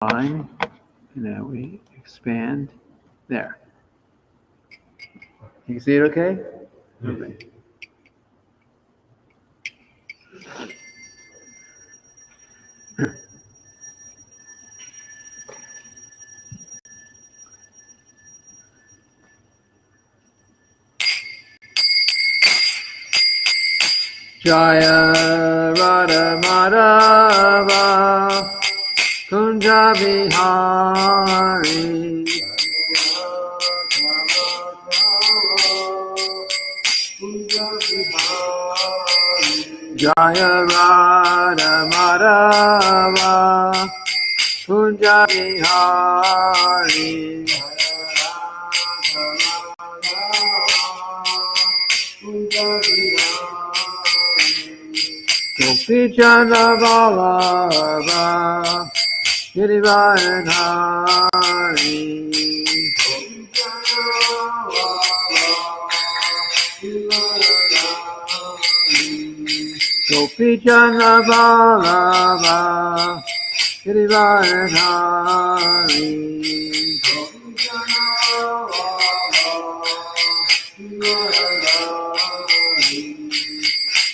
line, and then we expand there. You can see it okay? Okay. Jaya Radha Madhava Kunja Bihari Jaya Radha Madhava Kunja Bihari Gopi Jana Vallabha Girivaranhari Gopi Jana Vallabha Girivaranhari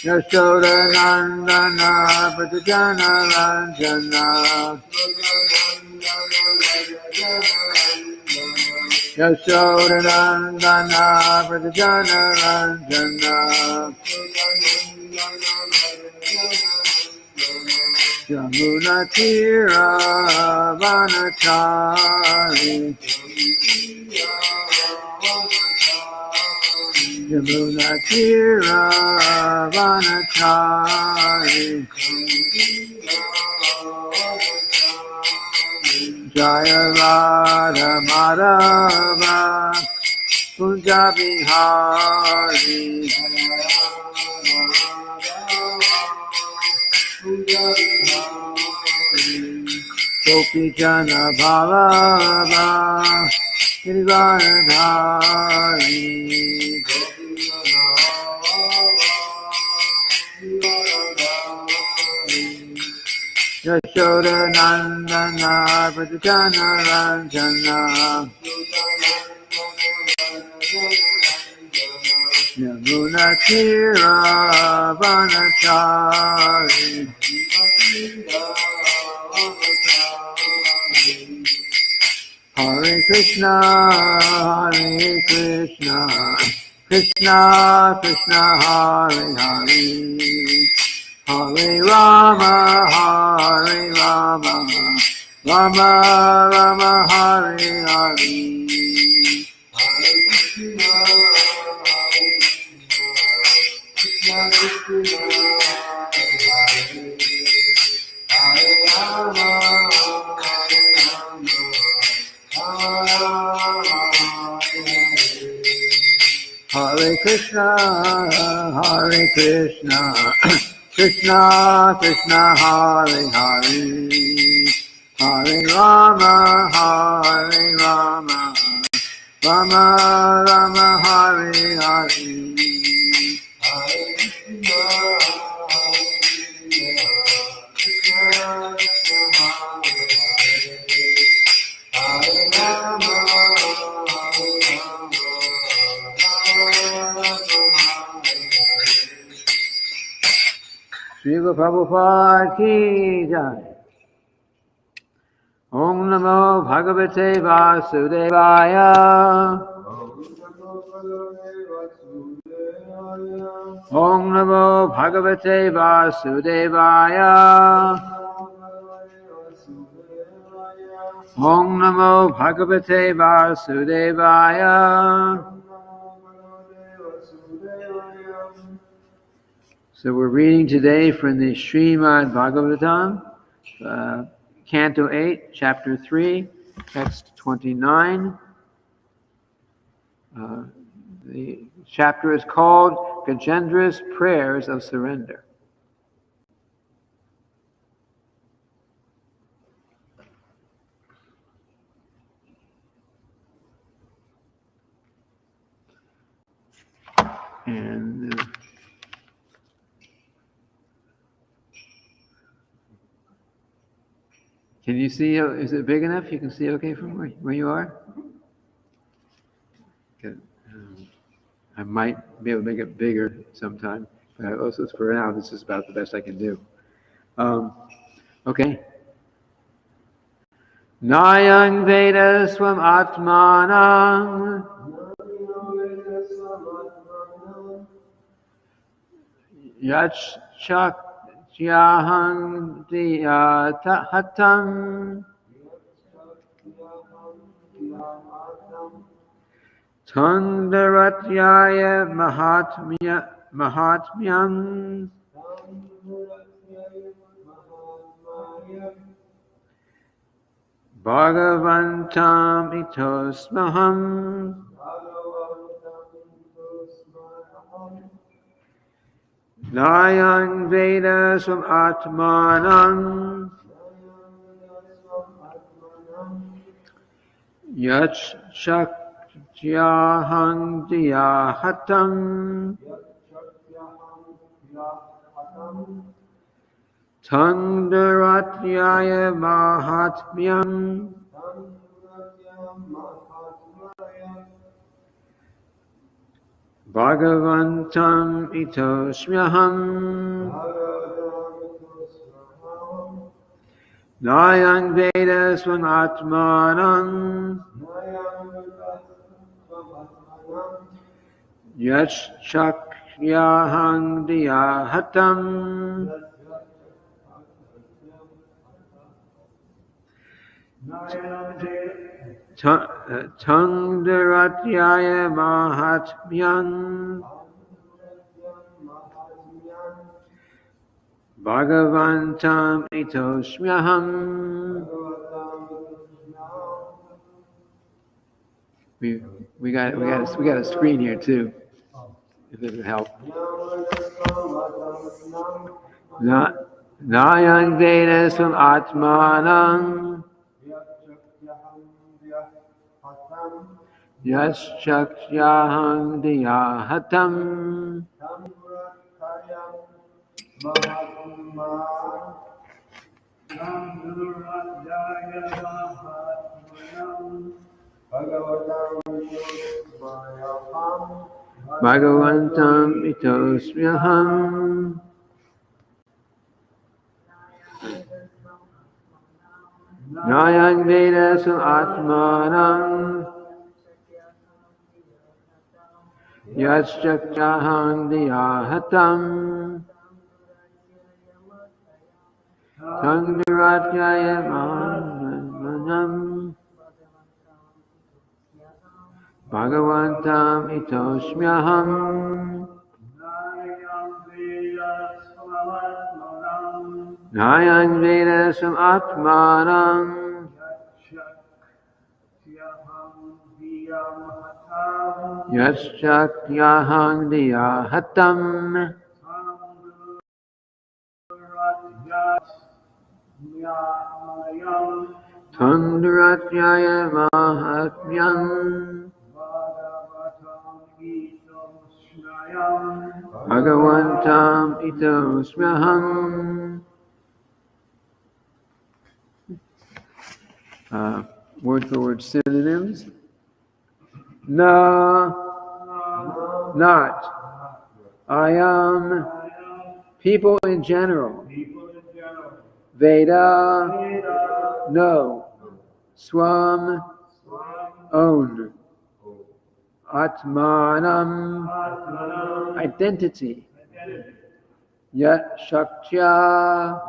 Yashoda Nandana Pratijana Ranjana Yashoda Nandana Pratijana Ranjana Jamuna Tira Vanachari Jamuna Tira Vanachari Jaya Radha Madhava Kunja Bihari Gopi Jana Vallabha Girivaranhari Yashoda Nandana Pratijana Ranjana Yamuna Tira Vanachari Hare Krishna, Hare Krishna, Krishna Krishna Hare Hare, Hare Rama, Hare Rama, Rama Rama Hare Hare. Hare Krishna, Hare Krishna, Krishna Krishna Hare Hare, Hare Rama, Hare Rama, Rama Rama Hare Hare. Srila Prabhupada ki jai. Om Namo Bhagavate Vasudevaya. Om Namo Bhagavate Vasudevaya. Om Namo Bhagavate Vasudevaya. So we're reading today from the Srimad-bhagavatam, Canto 8, Chapter 3, Text 29. The chapter is called Gajendra's Prayers of Surrender. And Can you see? Is it big enough? You can see okay from where you are? Okay. I might be able to make it bigger sometime, but also for now, this is about the best I can do. Okay. Nayang Veda Swam Atmanam Yach Chakyahang Hatam Tundaratyaya Mahatmyam Bhagavantam Itosmaham Nayang Veda Swam Atmanam Yach Chakyahang Diyahatam Tundaratyaya Mahatmyam Bhagavantam Itosmyaham Nayang Veda Swam Atmanam Yach Chakyahang Diyahatam Tundaratyaya Mahatmyam Bhagavantam Itosmyaham. We got a screen here too, if it would help. Nayang Veda Swam Atmanam Yas Chakyahang Diyahatam Bhagavantam Itosmyaham. Nayang Veda Swam Atmanam Yas Chakyahang Diyahatam Tundaratyaya Mahatmyam Bhagavantam Itosmyaham. Nayang Veda Swam Atmanam Yas Chakyahang Diyahatam Tundaratyaya Mahatmyam Bhagavantam Itosmyaham. Word for word synonyms. Na, not. I am, people in general. Veda, no. Swam, own. Atmanam, identity. Yat Shaktya,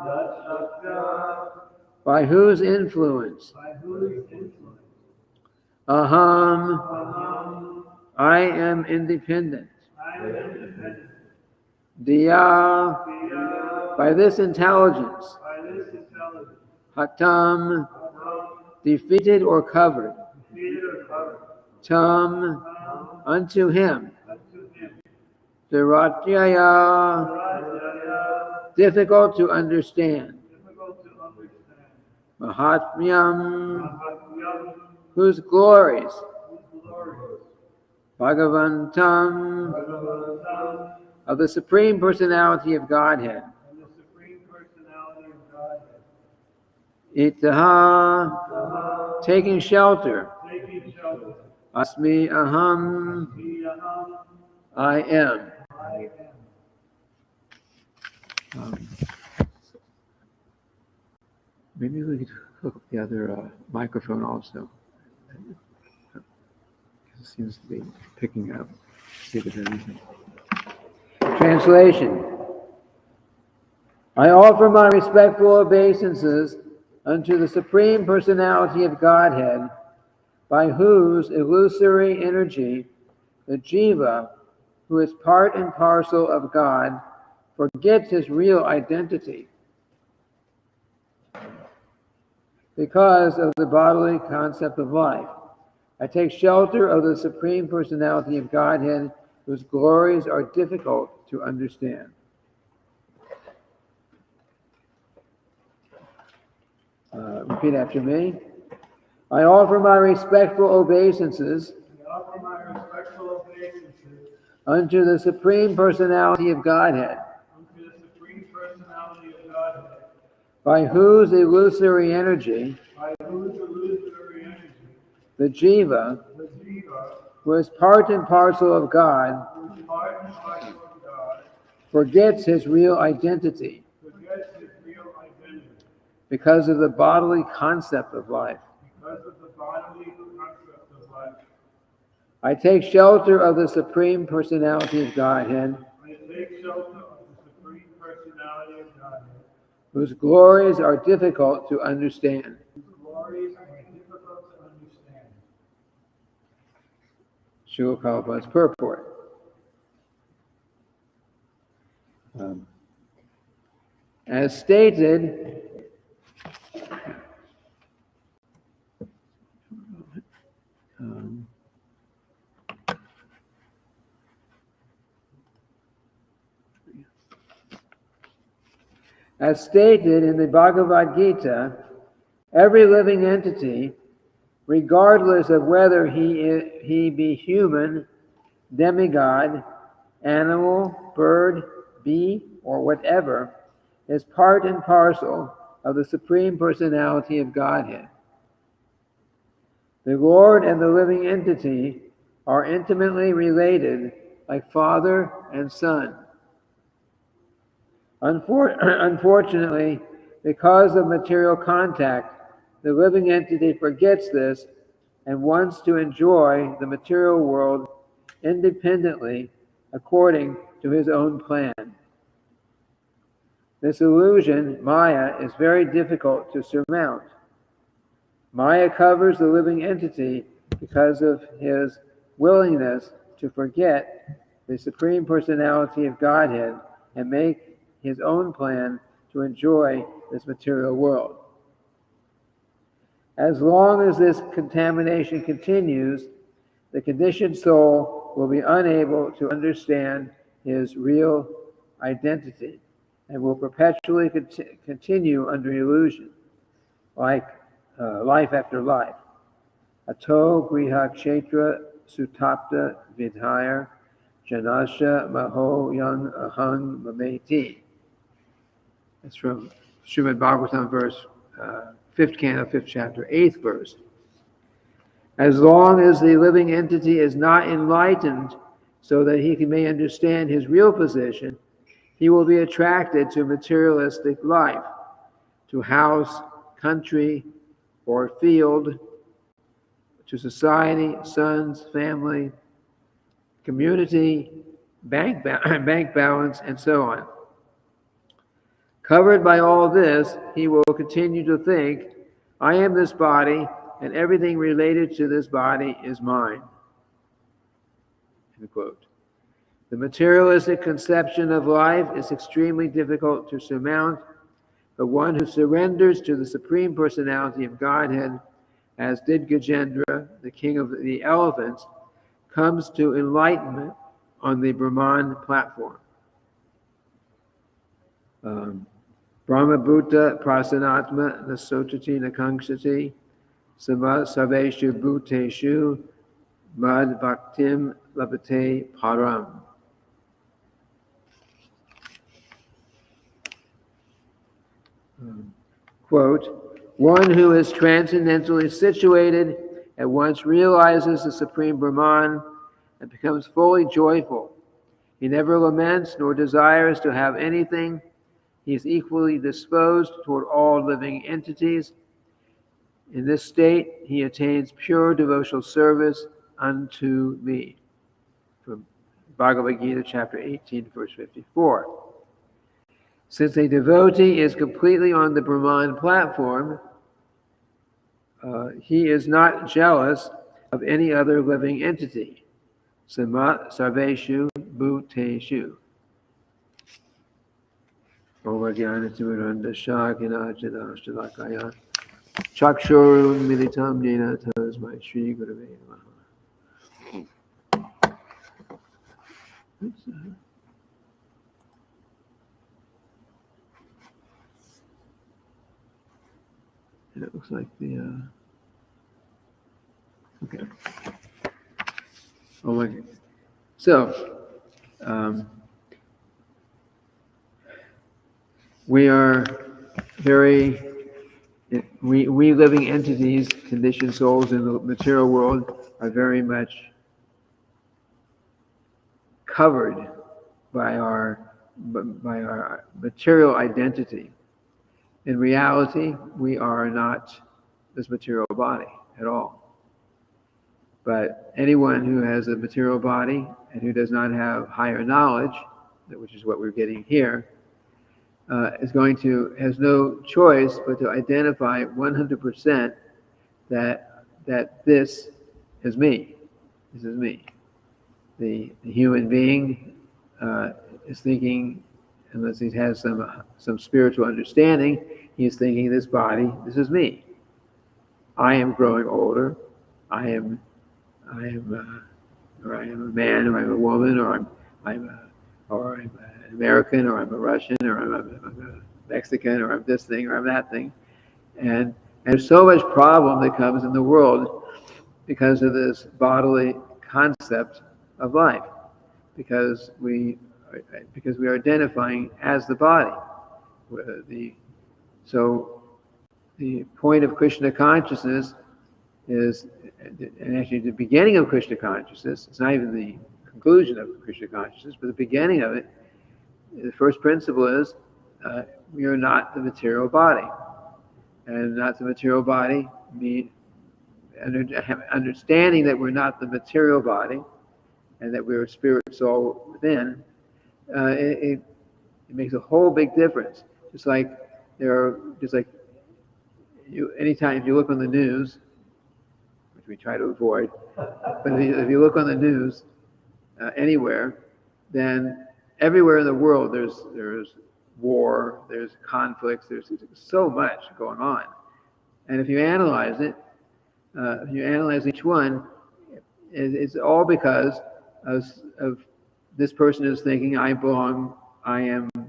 by whose influence? Aham, I am independent. Diya, by this intelligence. Hatam, defeated or covered. Tam, unto him. Daratyaya, difficult to understand. Mahatmyam, whose glories. Bhagavantam, of the Supreme Personality of Godhead. Itaha, taking shelter. Asmi aham, I am. Maybe we could hook up the other microphone also. It seems to be picking up. See if there's anything. Translation. I offer my respectful obeisances unto the Supreme Personality of Godhead, by whose illusory energy the jiva, who is part and parcel of God, forgets his real identity because of the bodily concept of life. I take shelter of the Supreme Personality of Godhead, whose glories are difficult to understand. Repeat after me. I offer my respectful obeisances unto the Supreme Personality of Godhead, by whose illusory energy the jiva, who is part and parcel of God, forgets his real identity because of the bodily concept of life. I take shelter of the Supreme Personality of Godhead, whose glories are difficult to understand. Srila Prabhupada's purport. As stated, in the Bhagavad Gita, every living entity, regardless of whether he be human, demigod, animal, bird, bee, or whatever, is part and parcel of the Supreme Personality of Godhead. The Lord and the living entity are intimately related, like father and son. Unfortunately, because of material contact, the living entity forgets this and wants to enjoy the material world independently according to his own plan. This illusion, Maya, is very difficult to surmount. Maya covers the living entity because of his willingness to forget the Supreme Personality of Godhead and make his own plan to enjoy this material world. As long as this contamination continues, the conditioned soul will be unable to understand his real identity and will perpetually continue under illusion, like life after life. Ato griha kshetra sutapta vidhayar janasha maho yang ahang mameti. That's from Srimad-bhagavatam verse 5th canto, 5th chapter, 8th verse. As long as the living entity is not enlightened so that he may understand his real position, he will be attracted to materialistic life, to house, country, or field, to society, sons, family, community, bank balance, and so on. Covered by all this, he will continue to think, I am this body, and everything related to this body is mine. End quote. The materialistic conception of life is extremely difficult to surmount, but one who surrenders to the Supreme Personality of Godhead, as did Gajendra, the king of the elephants, comes to enlightenment on the Brahman platform. Brahma Bhuta Prasanatma Nasotati Nakankshati Sarveshu Bhuteshu Mad Bhaktim Labhate Param. Quote, One who is transcendentally situated at once realizes the Supreme Brahman and becomes fully joyful. He never laments nor desires to have anything. He is equally disposed toward all living entities. In this state, he attains pure devotional service unto me. From Bhagavad Gita, chapter 18, verse 54. Since a devotee is completely on the Brahman platform, he is not jealous of any other living entity. Sarveshu bhuteshu. Chakshurun militam nena tasmai Shri Gurave Namaha. It looks like the okay. Oh my. So we are we living entities, conditioned souls in the material world, are very much covered by our material identity. In reality, we are not this material body at all. But anyone who has a material body and who does not have higher knowledge, which is what we're getting here, has no choice but to identify 100% that this is me. This is me. The human being is thinking, unless he has some spiritual understanding, he's thinking this body, this is me. I am growing older. I am a man, or I'm a woman, or I'm an American, or I'm a Russian, or I'm a Mexican, or I'm this thing, or I'm that thing. And there's so much problem that comes in the world because of this bodily concept of life, because we are identifying as the body. So the point of Krishna consciousness is, and actually the beginning of Krishna consciousness, it's not even the conclusion of Krishna consciousness, but the beginning of it, the first principle is we are not the material body. And not the material body, understanding that we're not the material body and that we're a spirit soul within, it makes a whole big difference. Anytime if you look on the news, which we try to avoid, but if you look on the news anywhere, then everywhere in the world there's war, there's conflicts, there's so much going on. And if you analyze it, if you analyze each one, it's all because of this person is thinking, I am a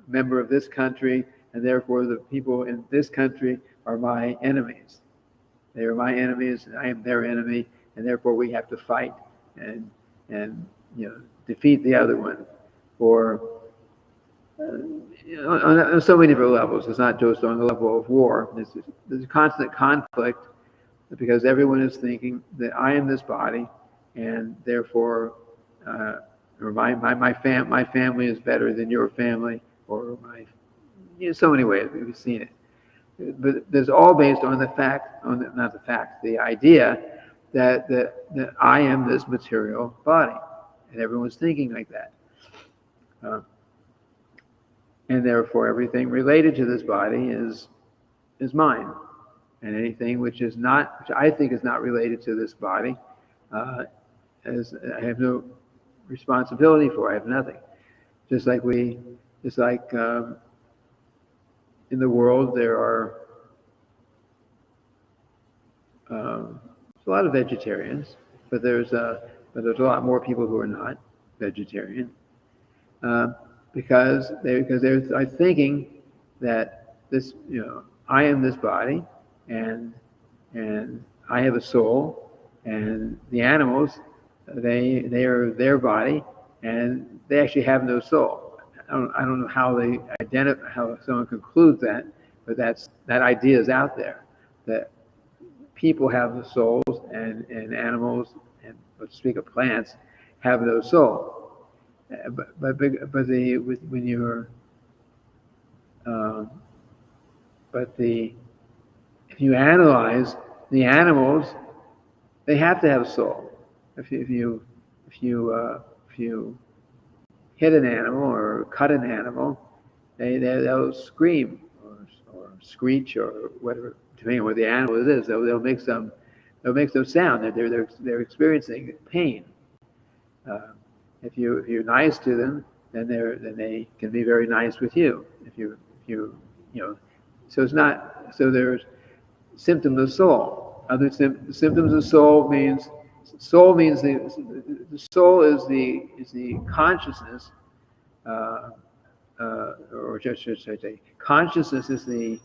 member of this country, and therefore the people in this country are my enemies. They are my enemies, and I am their enemy, and therefore we have to fight and defeat the other one. On so many different levels. It's not just on the level of war. There's a constant conflict because everyone is thinking that I am this body, and therefore, or my family is better than your family, or so many ways we've seen it. But there's all based on the idea that I am this material body, and everyone's thinking like that. And therefore, everything related to this body is mine, and anything which I think is not related to this body, I have no responsibility for. I have nothing. Just like in the world, there are a lot of vegetarians, but there's a lot more people who are not vegetarian. Because they're thinking that this, I am this body, and I have a soul, and the animals, they are their body, and they actually have no soul. I don't know how how someone concludes that, but that idea is out there that people have the souls, and animals, and let's speak of plants, have no soul. When you're if you analyze the animals, they have to have a soul. If you hit an animal or cut an animal, they'll scream or screech or whatever, depending on what the animal is. They'll make some sound. They're experiencing pain. If you're nice to them, then they can be very nice with you. If you so it's not so there's symptoms of soul. Other symptoms of soul means the soul is the consciousness, or just should say consciousness is the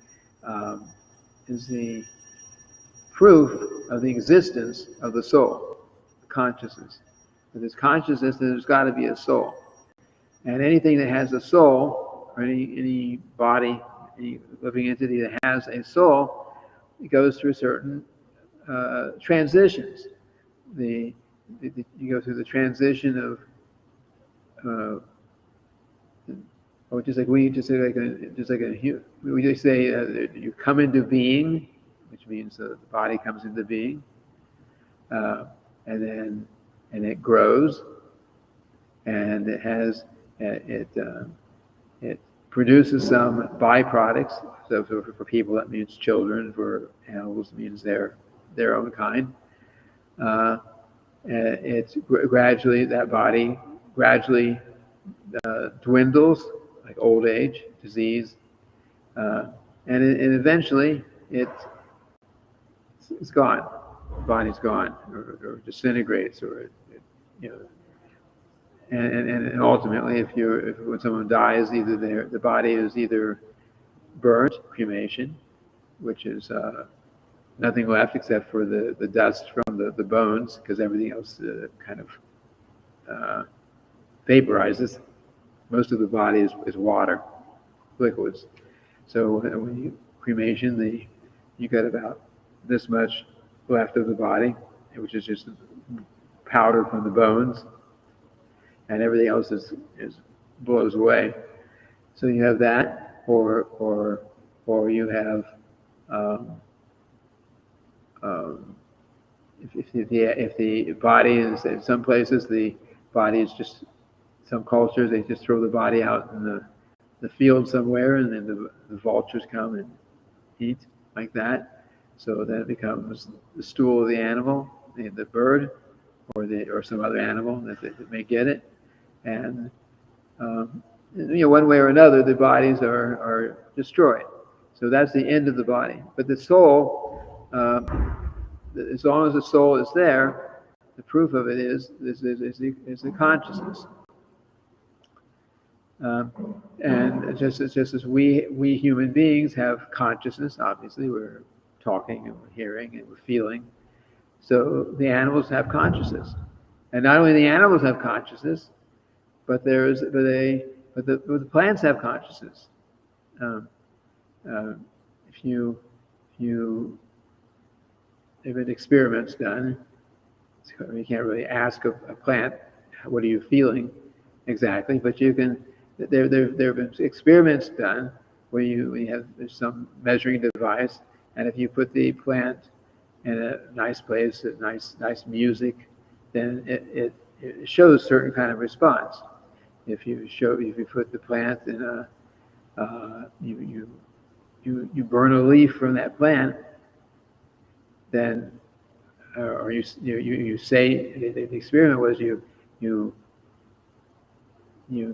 proof of the existence of the soul. Consciousness. If there's consciousness, then there's got to be a soul. And anything that has a soul, or any body, any living entity that has a soul, it goes through certain transitions. You go through the transition of, or just like we just say you come into being, which means the body comes into being, and it grows, and it produces some byproducts. So for people that means children. For animals it means their own kind. It's gradually, that body gradually dwindles, like old age, disease, and eventually it's gone. The body's gone, or disintegrates, or and ultimately, when someone dies, either the body is either burnt, cremation, which is nothing left except for the dust from the bones, because everything else kind of vaporizes. Most of the body is water, liquids. So when you cremation, you get about this much left of the body, which is just powder from the bones, and everything else is blows away. So you have that, or you have if the body is, in some places the body is just, some cultures they just throw the body out in the field somewhere, and then the vultures come and eat like that. So then it becomes the stool of the animal, the bird, or some other animal that may get it, and one way or another the bodies are destroyed. So that's the end of the body. But the soul, as long as the soul is there, the proof of it is the consciousness. And just as we human beings have consciousness, obviously we're talking and we're hearing and we're feeling, so the animals have consciousness. And not only the animals have consciousness, but the plants have consciousness. There have been experiments done. You can't really ask a plant, what are you feeling exactly, but you can. There have been experiments done where there's some measuring device, and if you put the plant in a nice place, nice music, then it shows certain kind of response. If you put the plant in you burn a leaf from that plant, then or you say, the experiment was you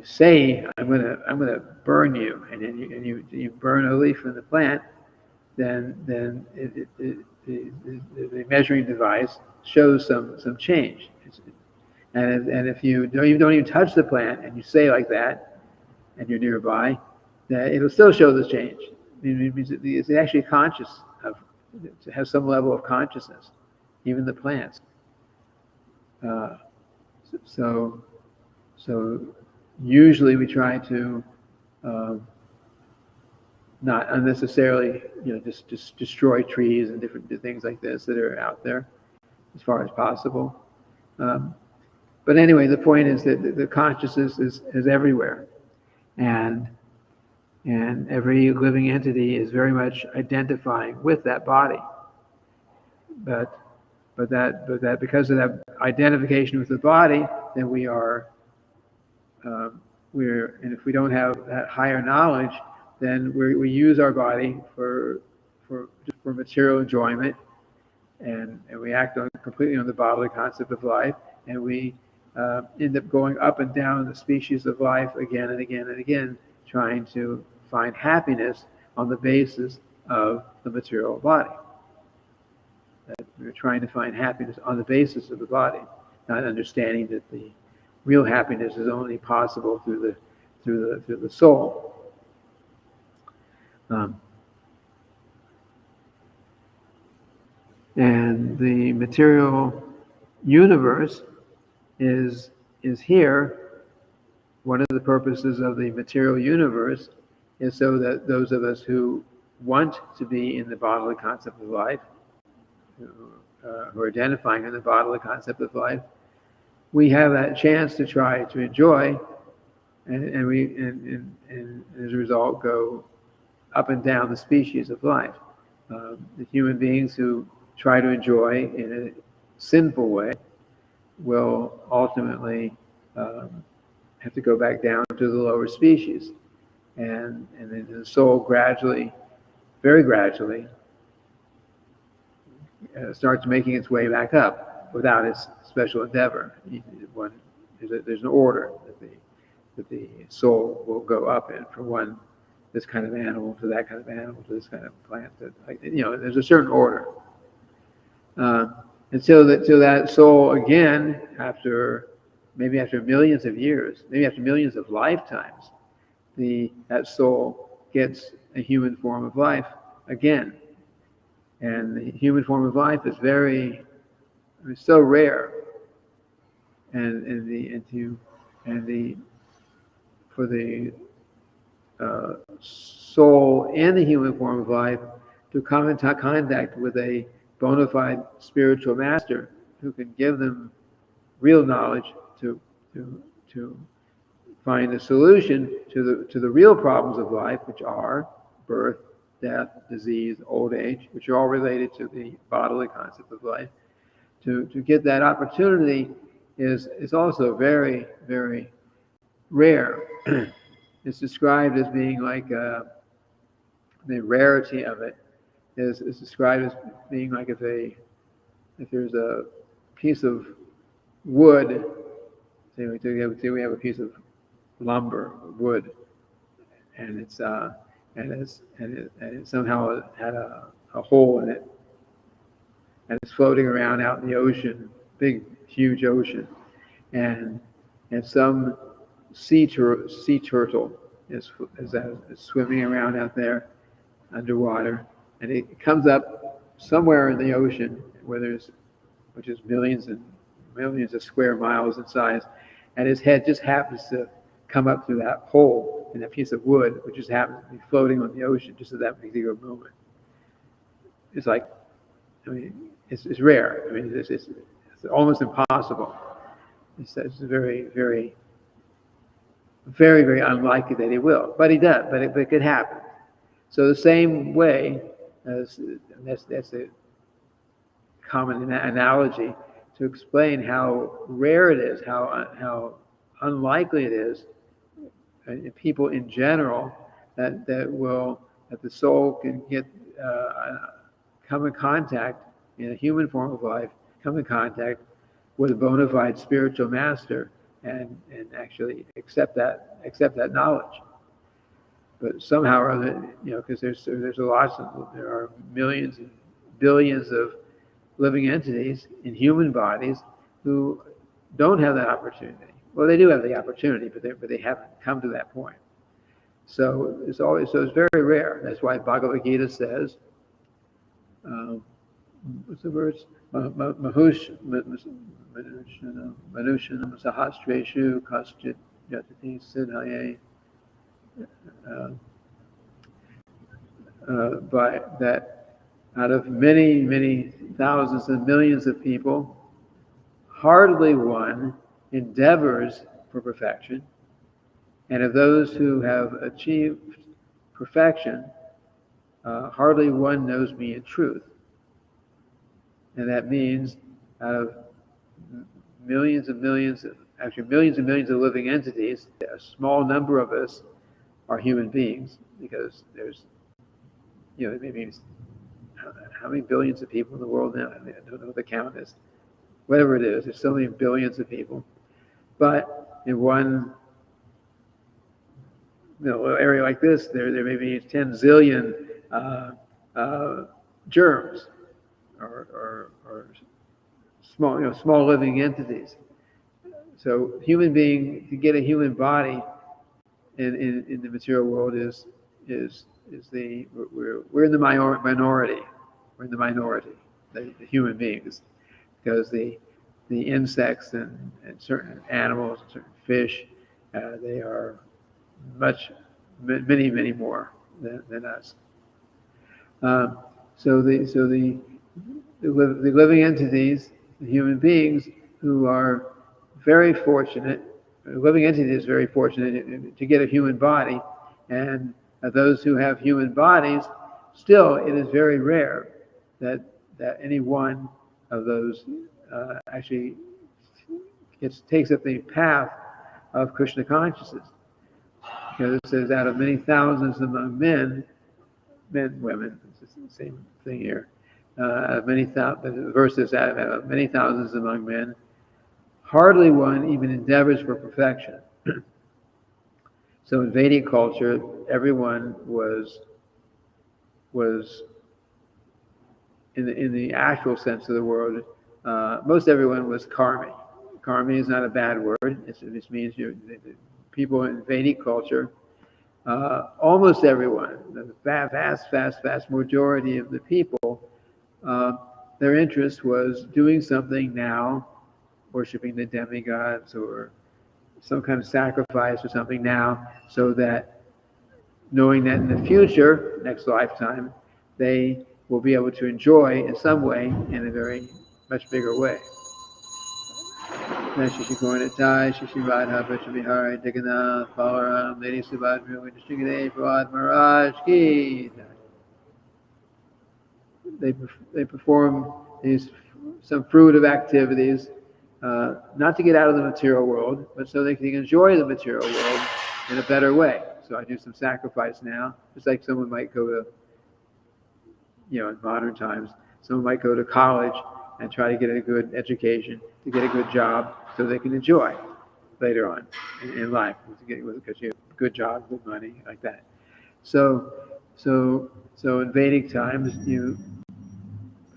say, I'm gonna burn you, and then you burn a leaf from the plant, then the measuring device shows some change. And if you don't even touch the plant and you say like that, and you're nearby, then it'll still show the change. It means it's actually conscious to have some level of consciousness, even the plants. So usually we try to not unnecessarily, just destroy trees and different things like this that are out there as far as possible. But anyway, the point is that the consciousness is everywhere, and every living entity is very much identifying with that body. But that because of that identification with the body, then and if we don't have that higher knowledge, then we use our body for material enjoyment, and we act completely on the bodily concept of life, and we end up going up and down the species of life again and again and again, trying to find happiness on the basis of the material body. That we're trying to find happiness on the basis of the body, not understanding that the real happiness is only possible through the soul. And the material universe is here. One of the purposes of the material universe is so that those of us who want to be in the bodily concept of life, who are identifying in the bodily concept of life, we have that chance to try to enjoy, and as a result go up and down the species of life. The human beings who try to enjoy in a sinful way will ultimately have to go back down to the lower species, and then the soul gradually, very gradually, starts making its way back up without its special endeavor. There's an order that the soul will go up in, from this kind of animal to that kind of animal to this kind of plant. There's a certain order. Until that soul again, after millions of years, maybe after millions of lifetimes, that soul gets a human form of life again. And the human form of life is so rare, for the soul and the human form of life to come into contact with a bona fide spiritual master who can give them real knowledge to find a solution to the real problems of life, which are birth, death, disease, old age, which are all related to the bodily concept of life. To get that opportunity is also very, very rare. It's described as being like the rarity of it is described as being like if there's a piece of wood, say we have a piece of lumber, wood, and it somehow had a hole in it, and it's floating around out in the ocean, big, huge ocean, and some sea turtle is swimming around out there underwater, and it comes up somewhere in the ocean which is millions and millions of square miles in size, and his head just happens to come up through that hole in that piece of wood, which just happens to be floating on the ocean just at that particular moment. It's like, it's rare. It's almost impossible. It's very, very, very, very unlikely that he will, but he does. But it could happen. So the same way, that's a common analogy to explain how rare it is, how unlikely it is, people in general, that the soul can get come in contact in a human form of life, come in contact with a bona fide spiritual master, and actually accept that knowledge. But somehow or other, because there are millions and billions of living entities in human bodies who don't have that opportunity. Well, they do have the opportunity, but they haven't come to that point. So it's very rare. That's why Bhagavad Gita says, what's the words? Manushanam sahastreshu kaschit yatati siddhaye but that out of many, many thousands and millions of people, hardly one endeavors for perfection. And of those who have achieved perfection, hardly one knows me in truth. And that means out of millions and millions, actually millions and millions of living entities, a small number of us are human beings, because there's, maybe how many billions of people in the world now? I don't know what the count is. Whatever it is, there's so many billions of people. But in one area like this, there may be 10 zillion germs or small living entities. So human being, to get a human body in the material world is we're in the minority. We're in the minority, the human beings, because the insects and certain animals, and certain fish, they are many more than us. So the living entities, the human beings who are very fortunate, a living entity is very fortunate to get a human body, and those who have human bodies, still it is very rare that any one of those actually takes up the path of Krishna consciousness. Because it says, out of many thousands among men, women, it's the same thing here. The verse says, out of many thousands among men, hardly one even endeavors for perfection. So in Vedic culture, everyone was in the actual sense of the word, most everyone was karmi. Karmi is not a bad word. It just means people in Vedic culture, almost everyone, the vast majority of the people, their interest was doing something now, worshiping the demigods or some kind of sacrifice or something now, so that knowing that in the future, next lifetime, they will be able to enjoy in some way, in a very much bigger way. Shishi Kornitai, Shishi Radha, Bihari, Digana, Palaram, Lady Subhat, Shigade, Prabhat Maharaj Ki. They perform some fruitive activities, not to get out of the material world, but so they can enjoy the material world in a better way. So I do some sacrifice now, just like someone might go to, in modern times, someone might go to college and try to get a good education, to get a good job, so they can enjoy later on in life, because you have a good job, good money, like that. So in Vedic times,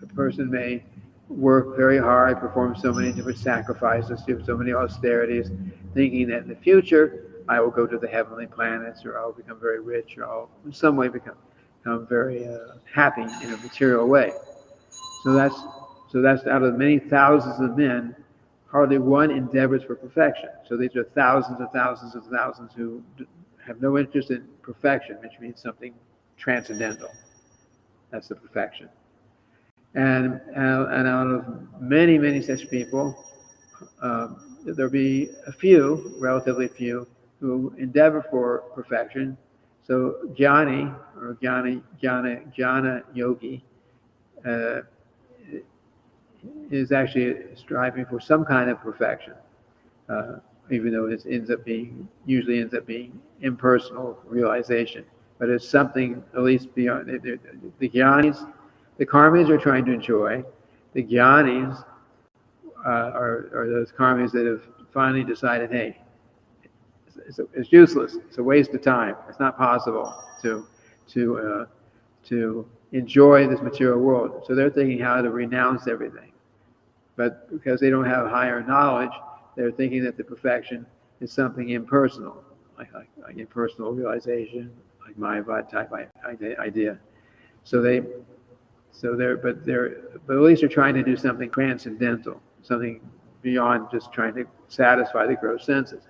a person may work very hard, perform so many different sacrifices, do so many austerities, thinking that in the future I will go to the heavenly planets, or I'll become very rich, or I'll in some way become very happy in a material way. So that's out of many thousands of men, hardly one endeavors for perfection. So these are thousands and thousands and thousands who have no interest in perfection, which means something transcendental. That's the perfection. And out of many such people, there'll be a few, relatively few, who endeavor for perfection. So jnana or jnana yogi is actually striving for some kind of perfection, even though it usually ends up being impersonal realization. But it's something at least beyond. The jnanis, the karmis are trying to enjoy. The jnanis are those karmis that have finally decided, hey, it's useless. It's a waste of time. It's not possible to enjoy this material world. So they're thinking how to renounce everything. But because they don't have higher knowledge, they're thinking that the perfection is something impersonal, like impersonal realization, like Mayavad type idea. But at least they're trying to do something transcendental, something beyond just trying to satisfy the gross senses.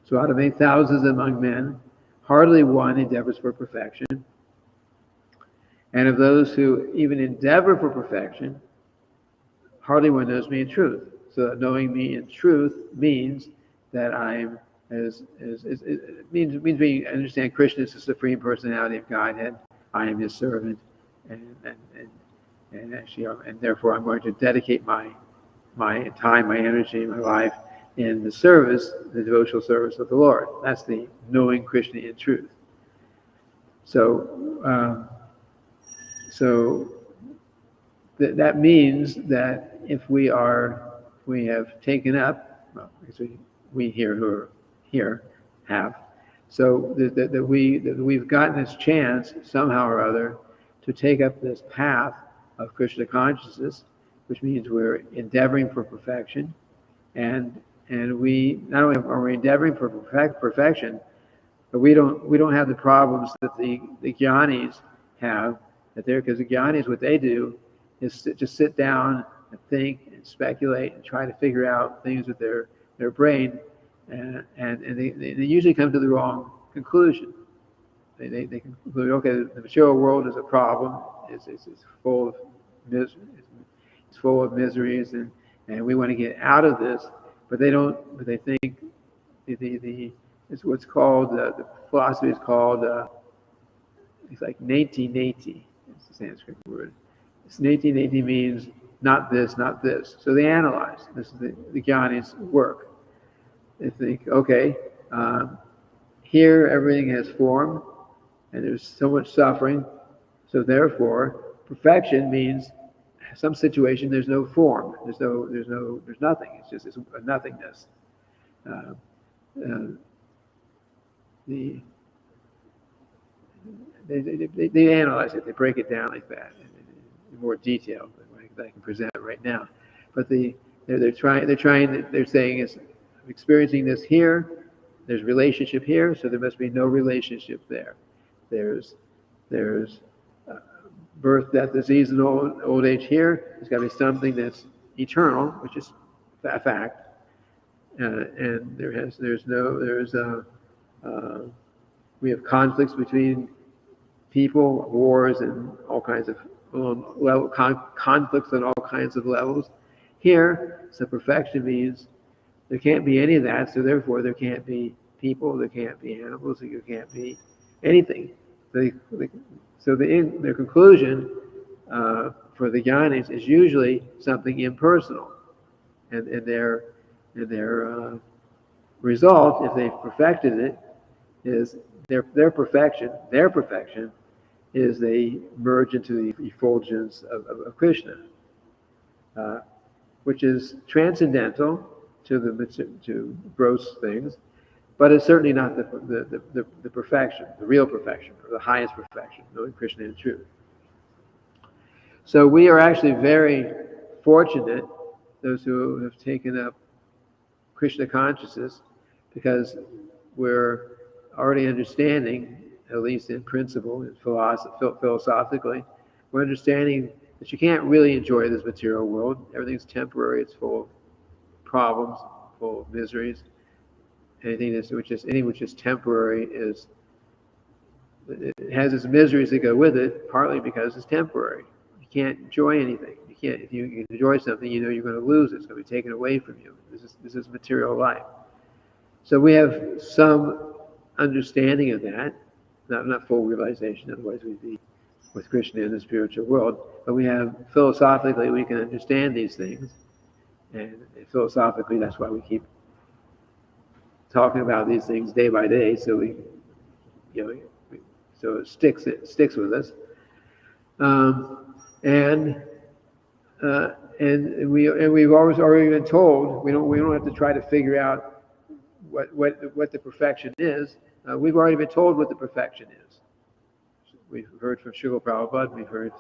So out of many thousands among men, hardly one endeavors for perfection. And of those who even endeavor for perfection, hardly one knows me in truth. So that knowing me in truth means that I'm it means we understand Krishna is the supreme personality of Godhead. I am his servant, and actually, and therefore I'm going to dedicate my time, my energy, my life in the service, the devotional service of the Lord. That's the knowing Krishna in truth. So, that means that if we have taken up, well, we here who are here have, so that we've gotten this chance somehow or other to take up this path of Krishna consciousness, which means we're endeavoring for perfection, and we not only are we endeavoring for perfection, but we don't have the problems that the jnanis have. Because the jnanis, what they do is just sit down and think and speculate and try to figure out things with their brain, and they usually come to the wrong conclusion. They conclude, okay, the material world is a problem. It's full of it's full of miseries, and we want to get out of this. But they don't. But they think it's what's called the philosophy is called it's like neti neti. It's a Sanskrit word. It's neti neti means not this, not this. So they analyze. This is the jnanis' work. They think, okay, here everything has form, and there's so much suffering. So therefore, perfection means some situation there's no form, there's nothing. It's just it's a nothingness. They analyze it. They break it down like that in more detail than I can present right now. But they're saying is experiencing this here. There's relationship here, so there must be no relationship there. There's birth, death, disease, and old age here. There's got to be something that's eternal, which is a fact. And we have conflicts between people, wars, and all kinds of conflicts on all kinds of levels. Here, so perfection means there can't be any of that, so therefore there can't be people, there can't be animals, there can't be anything. So their conclusion for the jnanis is usually something impersonal, and their result, if they've perfected it, is their perfection is they merge into the effulgence of Krishna, which is transcendental to gross things, but it's certainly not the perfection, the real perfection, or the highest perfection, knowing Krishna in truth. So we are actually very fortunate, those who have taken up Krishna consciousness, because we're already understanding, at least in principle, in philosophically, we're understanding that you can't really enjoy this material world. Everything's temporary. It's full of problems, full of miseries. Anything which is temporary it has its miseries that go with it, partly because it's temporary. You can't enjoy anything. If you enjoy something, you know you're going to lose it. It's going to be taken away from you. This is material life. So we have some understanding of that, not full realization, otherwise we'd be with Krishna in the spiritual world. But we have, philosophically, we can understand these things, and philosophically, that's why we keep talking about these things day by day, so so it sticks with us, and we've already been told we don't have to try to figure out what the perfection is. We've already been told what the perfection is. We've heard from Srila Prabhupada, we've heard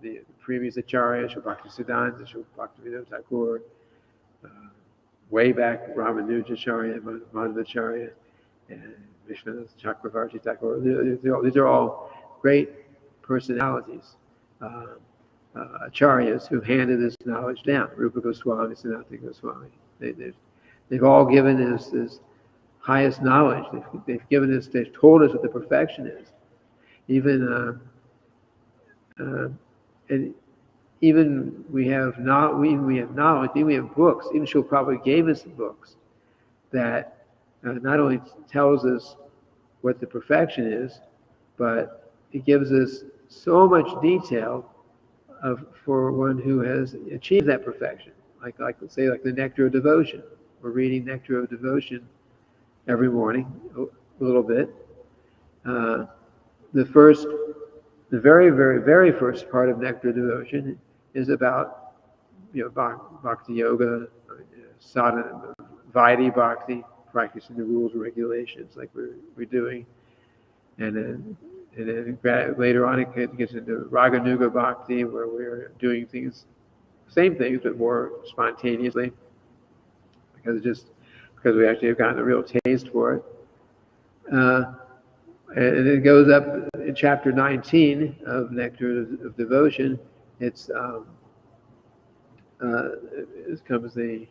the previous Acharya, Srila Bhaktisiddhanta, Srila Bhaktivinoda Thakur, way back Ramanujacharya, Madhvacharya, and Vishwanath Chakravarti Thakur. These are all great personalities, acharyas who handed this knowledge down. Rupa Goswami, Sanatana Goswami. They've all given us this highest knowledge. They've told us what the perfection is. Even And even we have knowledge, even we have books, even Srila Prabhupada gave us books that not only tells us what the perfection is, but it gives us so much detail for one who has achieved that perfection. Like let's say, like the Nectar of Devotion. We're reading Nectar of Devotion every morning, a little bit. The very, very, very first part of Nectar of Devotion is about, bhakti yoga, sadhana, vaidhi bhakti, practicing the rules and regulations like we're doing, and then later on it gets into raganuga bhakti, where we're doing things, same things but more spontaneously, because we actually have gotten a real taste for it. And it goes up in chapter 19 of Nectar of Devotion. It comes the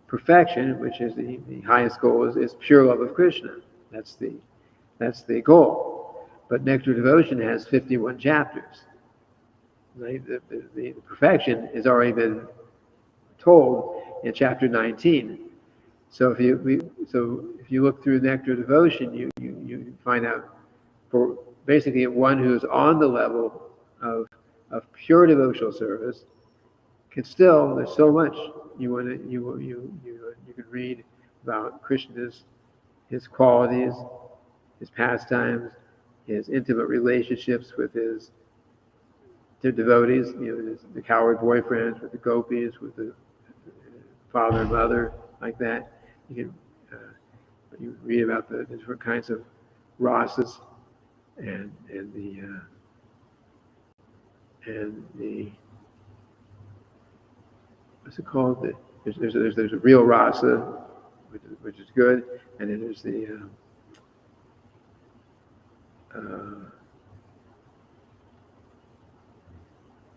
perfection, which is the highest goal, is pure love of Krishna. That's the goal. But Nectar of Devotion has 51 chapters. Right? The perfection has already been told in chapter 19. So if you look through Nectar of Devotion, you find out, for basically one who's on the level of pure devotional service, there's so much you can read about Krishna's, his qualities, his pastimes, his intimate relationships with his devotees, the coward boyfriends, with the gopis, with the father and mother, like that. You read about the different kinds of rasas and the what's it called? There's a real rasa, which is good, and then there's the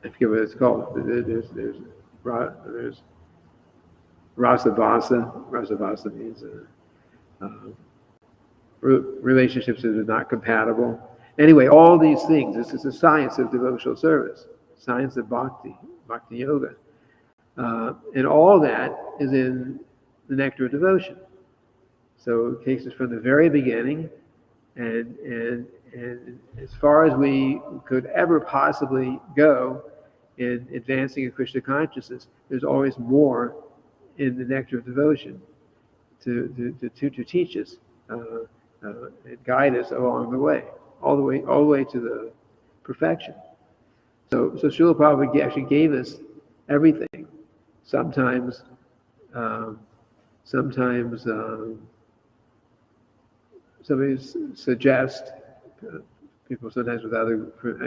I forget what it's called. There's rasabhasa. Rasabhasa means relationships that are not compatible. Anyway, all these things. This is the science of devotional service, science of bhakti yoga, and all that is in the Nectar of Devotion. So it takes us from the very beginning, and as far as we could ever possibly go in advancing in Krishna consciousness, there's always more in the Nectar of Devotion to teach us and guide us along the way, all the way to the perfection. So Srila Prabhupada actually gave us everything. Sometimes somebody suggests, people sometimes in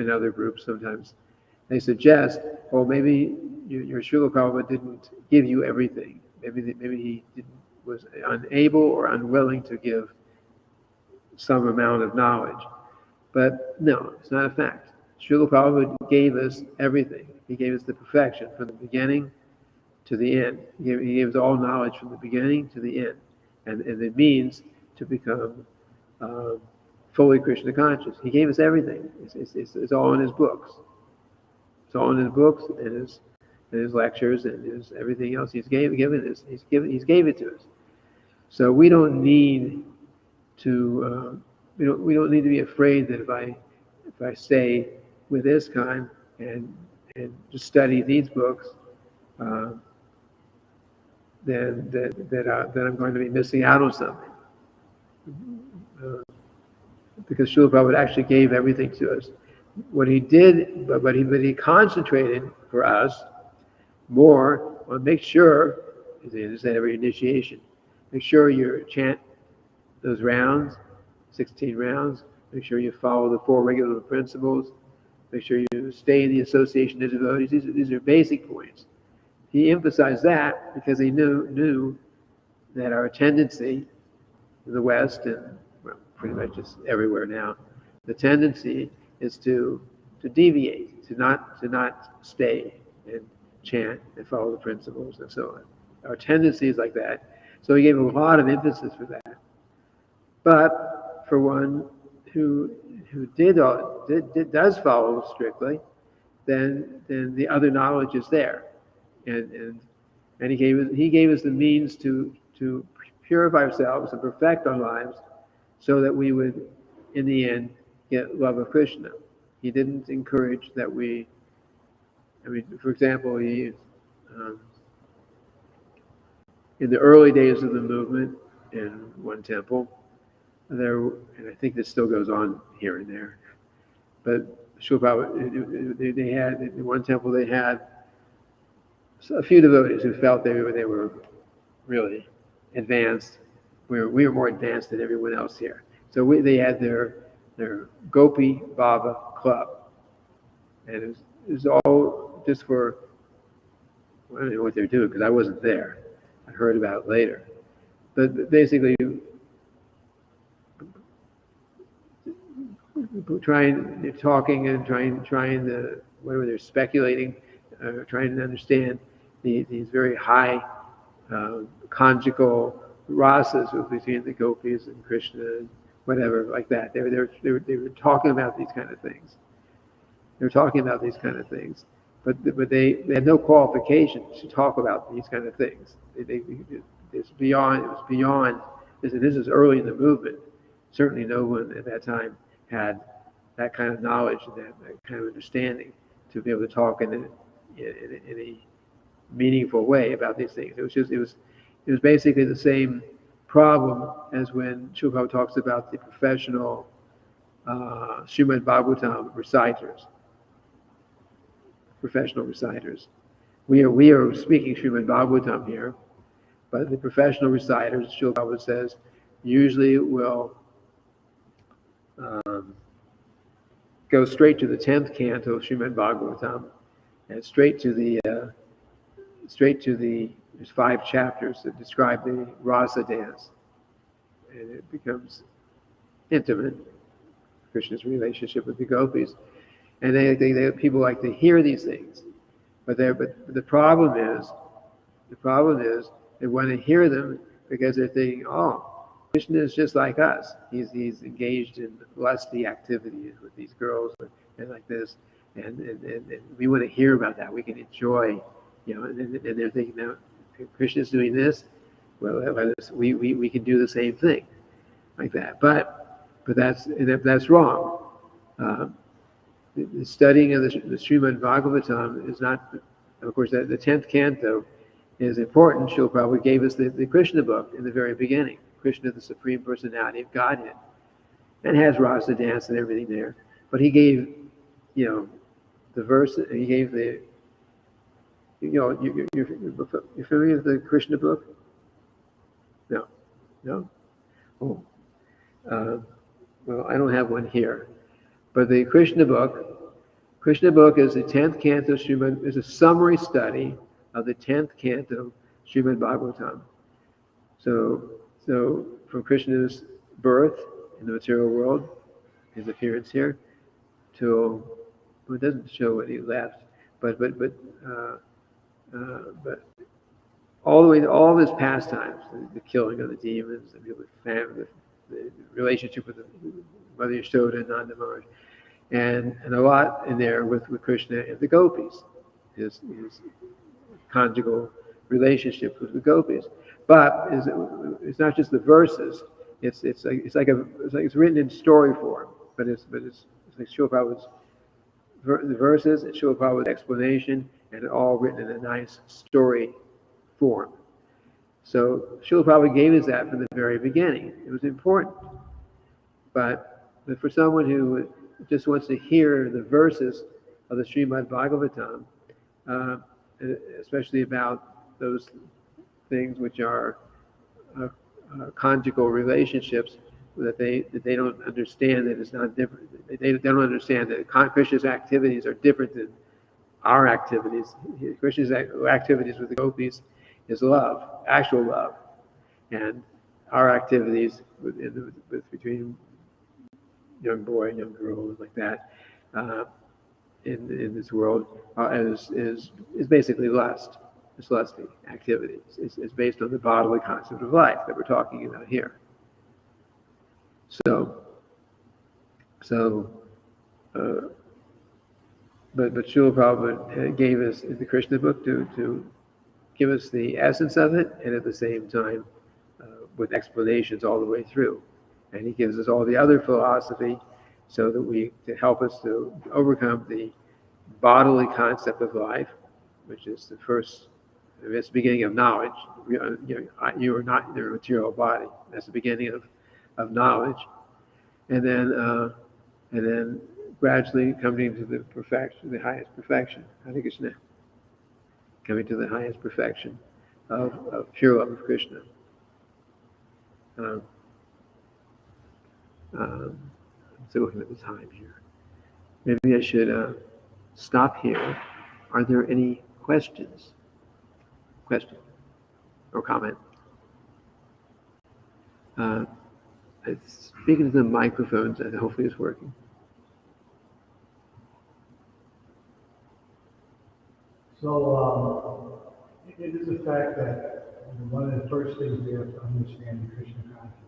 other groups, sometimes they suggest, well, maybe your Srila Prabhupada didn't give you everything. Maybe he was unable or unwilling to give some amount of knowledge. But no, it's not a fact. Srila Prabhupada gave us everything. He gave us the perfection from the beginning to the end. He gave us all knowledge from the beginning to the end. And it means to become fully Krishna conscious. He gave us everything. It's all in his books. It's all in his books and his lectures and his everything else. He's given us. He's gave it to us. So we don't need to we don't need to be afraid that if I stay with ISKCON and just study these books, then I'm going to be missing out on something. Because Srila Prabhupada actually gave everything to us. What he did, but he concentrated for us more on make sure, as he said every initiation, make sure you chant those rounds, 16 rounds. Make sure you follow the 4 regular principles. Make sure you stay in the association of devotees. These are basic points. He emphasized that because he knew that our tendency in the West and pretty much just everywhere now, the tendency is to deviate, to not stay and chant and follow the principles and so on. Our tendency is like that. So he gave a lot of emphasis for that. But for one who does follow strictly, then the other knowledge is there, and he gave us the means to purify ourselves and perfect our lives, so that we would, in the end, get love of Krishna. He didn't encourage that we. I mean, for example, he in the early days of the movement in one temple, there, and I think this still goes on here and there, but they had in one temple they had a few devotees who felt they were really advanced. We were more advanced than everyone else here. So they had their Gopi Baba Club, and it was all just for, I don't know what they were doing because I wasn't there. I heard about it later. But basically, talking and trying to, whatever they're speculating, trying to understand these very high conjugal rasas between the gopis and Krishna and whatever like that. They were talking about these kind of things. But they had no qualifications to talk about these kind of things. It was beyond. This is early in the movement. Certainly, no one at that time had that kind of knowledge and that kind of understanding to be able to talk in a meaningful way about these things. It was basically the same problem as when Srila Prabhupada talks about the professional Srimad-bhagavatam reciters. Professional reciters. We are speaking Srimad-bhagavatam here, but the professional reciters, Srila Prabhupada says, usually will go straight to the 10th canto of Srimad-bhagavatam and straight to the there's 5 chapters that describe the rasa dance, and it becomes intimate, Krishna's relationship with the gopis, and they people like to hear these things, but the problem is they want to hear them because they're thinking, oh, Krishna is just like us. He's engaged in lusty activities with these girls and like this, and we want to hear about that. We can enjoy, and they're thinking, now Krishna's doing this, well, we can do the same thing, like that. But that's wrong. The studying of the Srimad-bhagavatam is not, of course, the 10th canto is important. Srila Prabhupada gave us the Krishna book in the very beginning. Krishna, the Supreme Personality of Godhead, and has rasa dance and everything there. But he gave, the verse. He gave the, you're familiar with the Krishna book? No. Oh, well, I don't have one here, but the Krishna book is the 10th canto Srimad. Is a summary study of the 10th canto Srimad-bhagavatam. So from Krishna's birth in the material world, his appearance here, till, well, it doesn't show when he left, but all the way to all of his pastimes, the killing of the demons, the relationship with Mother Yashoda and Nanda Maharaj, and a lot in there with Krishna and the gopis, his conjugal relationship with the gopis. But it's not just the verses. It's written in story form. But it's like Srila Prabhupada's the verses, and Srila Prabhupada's explanation, and it all written in a nice story form. So Srila Prabhupada gave us that from the very beginning. It was important. But for someone who just wants to hear the verses of the Srimad-bhagavatam, especially about those things which are conjugal relationships, that they don't understand that it's not different. They don't understand that Krishna's activities are different than our activities. Krishna's activities with the gopis is love, actual love, and our activities between young boy and young girl like that in this world is basically lust. It's lusty activities. It's based on the bodily concept of life that we're talking about here. So but Srila Prabhupada gave us the Krishna book to give us the essence of it, and at the same time with explanations all the way through. And he gives us all the other philosophy so that to help us to overcome the bodily concept of life, which is it's the beginning of knowledge. You are not your material body. That's the beginning of knowledge. And then gradually coming to the perfection, the highest perfection. Hare Krishna. Coming to the highest perfection of pure love of Krishna. I'm still looking at the time here. Maybe I should stop here. Are there any questions? Question or comment? Speaking to the microphones, hopefully it's working. So it is a fact that one of the first things we have to understand in Krishna consciousness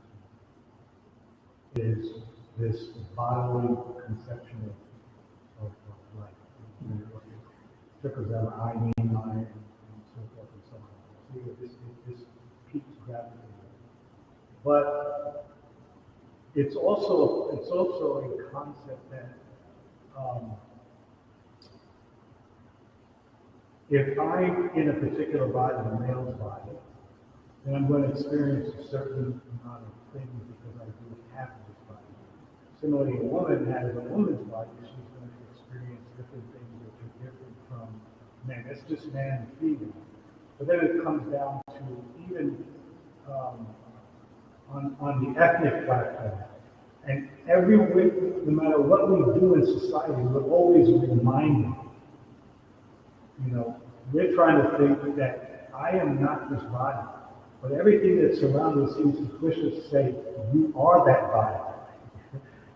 is this bodily conception of life. Trickles out I, me, mine, and so forth and so on. So this peaks gravity. But it's also a concept that if I'm in a particular body, a male's body, then I'm going to experience a certain amount of things because I do have this body. Similarly, a woman has a woman's body, she's going to experience different things which are different from men. That's just man and female. But then it comes down to even on the ethnic platform. And no matter what we do in society, we're always reminded. We're trying to think that I am not this body, but everything that surrounds us seems to push us to say, you are that body.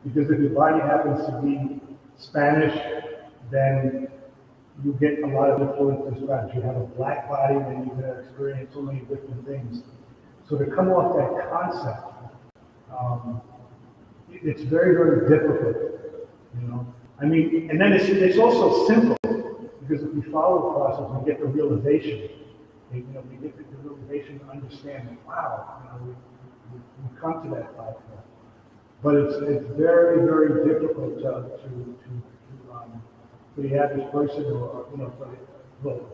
Because if your body happens to be Spanish, then you get a lot of influence from Spanish. You have a black body, then you're going to experience so many different things. So to come off that concept, it's very, very difficult, I mean, and then it's also simple. Because if we follow the process, we get the realization. We get the realization to understand that, wow, we come to that platform. But it's very, very difficult for the average person, or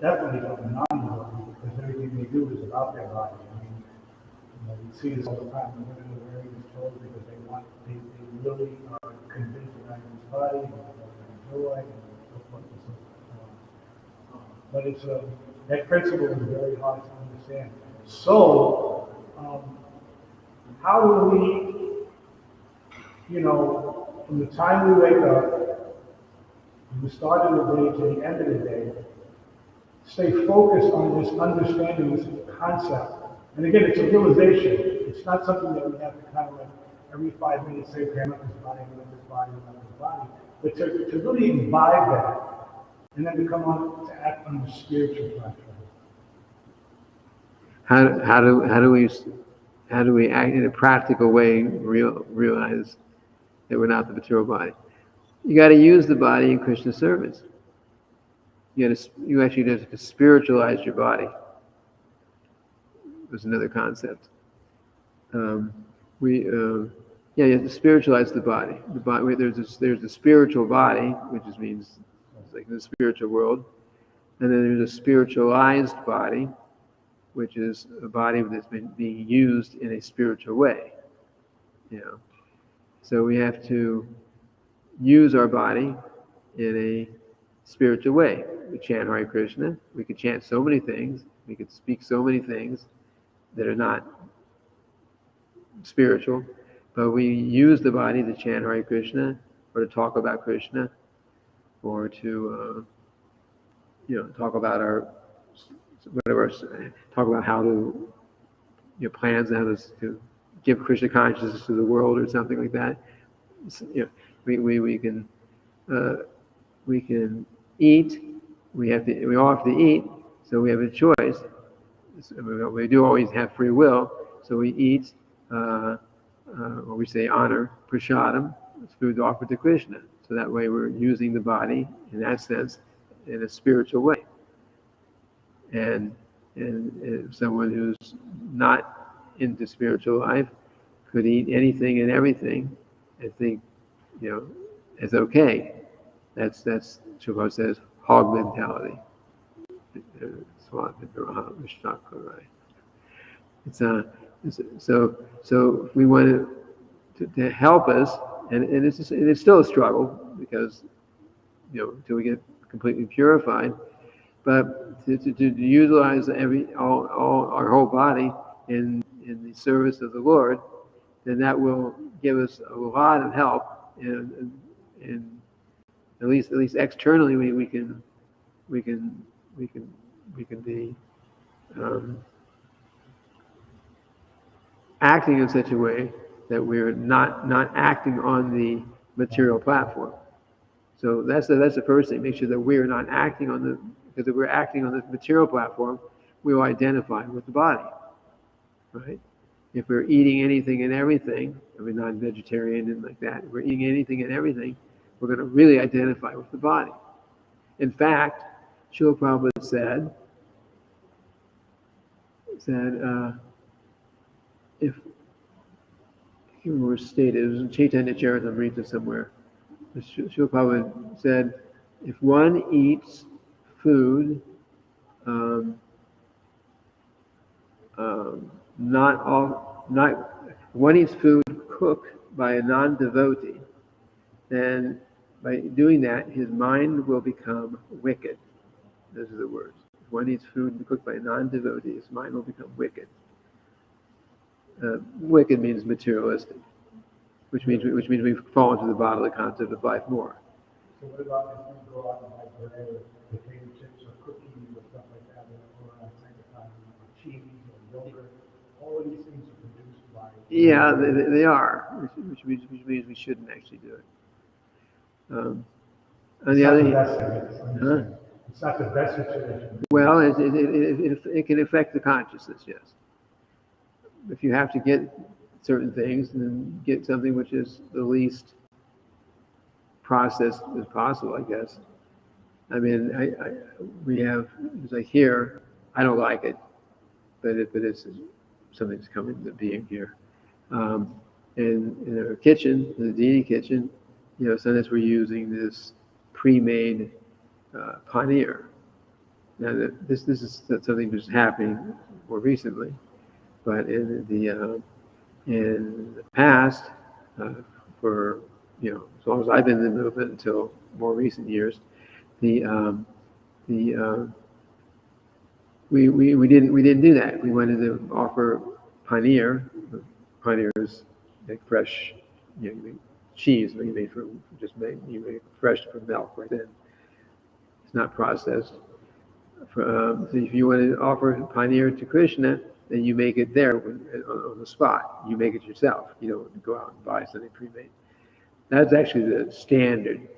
definitely for the non-believer, because everything they do is about their body. I mean, we see this all the time. The women are wearing these clothes because they really are convinced that I'm this body, and they enjoy, and so forth and so forth. But that principle is very hard to understand. So, how do we, from the time we wake up, from the start of the day to the end of the day, stay focused on this understanding, this concept. And again, it's a realization. It's not something that we have to kind of every 5 minutes say, okay, I'm not this body, I'm not this body, I'm not this body. But to really imbibe that, and then to come on to act on the spiritual platform. How do we act in a practical way? Realize that we're not the material body. You got to use the body in Krishna service. You actually have to spiritualize your body. There's another concept. You have to spiritualize the body. The body. There's a spiritual body, which means it's like the spiritual world, and then there's a spiritualized body, which is a body that's been being used in a spiritual way. So we have to use our body in a spiritual way. We chant Hare Krishna. We could chant so many things. We could speak so many things that are not spiritual, but we use the body to chant Hare Krishna, or to talk about Krishna, or to talk about talk about how to plans and how to give Krishna consciousness to the world, or something like that. We can eat. We all have to eat, so we have a choice. We do always have free will, so we eat, or we say honor prasadam, food offered to Krishna. So that way we're using the body in that sense in a spiritual way. And someone who's not into spiritual life could eat anything and everything and think, it's okay. That's Shabbat says, hog mentality. So if we want to help us, and it's still a struggle because until we get completely purified, but to utilize all our whole body in the service of the Lord, then that will give us a lot of help, and at least externally we can be acting in such a way that we're not acting on the material platform. So that's the first thing. Make sure that we're not acting because if we're acting on the material platform, we will identify with the body, right? If we're eating anything and everything, if we're not vegetarian and like that, if we're eating anything and everything, we're going to really identify with the body. In fact, Srila Prabhupada said, if it were stated, it was in Chaitanya Charitamrita somewhere, Srila Prabhupada said, if one eats food, one eats food cooked by a non-devotee, then by doing that, his mind will become wicked. Those are the words. If one eats food cooked by a non-devotee, his mind will become wicked. Wicked means materialistic, which means we fall into the bodily concept of life more. So what about if you go out and buy bread or potato chips or cookies or stuff like that, or cheese or yogurt? All of these things are produced by... Yeah, they are, which means we shouldn't actually do it. On the other hand, it's not the best situation. Well, it can affect the consciousness, yes. If you have to get certain things, then get something which is the least processed as possible, I guess. I mean, we have, it's like here, I don't like it, but it's something that's coming to being here. In our kitchen, in the deity kitchen, sometimes we're using this pre-made paneer. Now, this is something that's happening more recently, but in the past, for as long as I've been in the movement until more recent years, we didn't do that. We wanted to offer paneer. Paneer is like fresh, cheese you made fresh from milk right then. It's not processed. So if you want to offer paneer to Krishna, then you make it there on the spot. You make it yourself. You don't go out and buy something pre-made. That's actually the standard.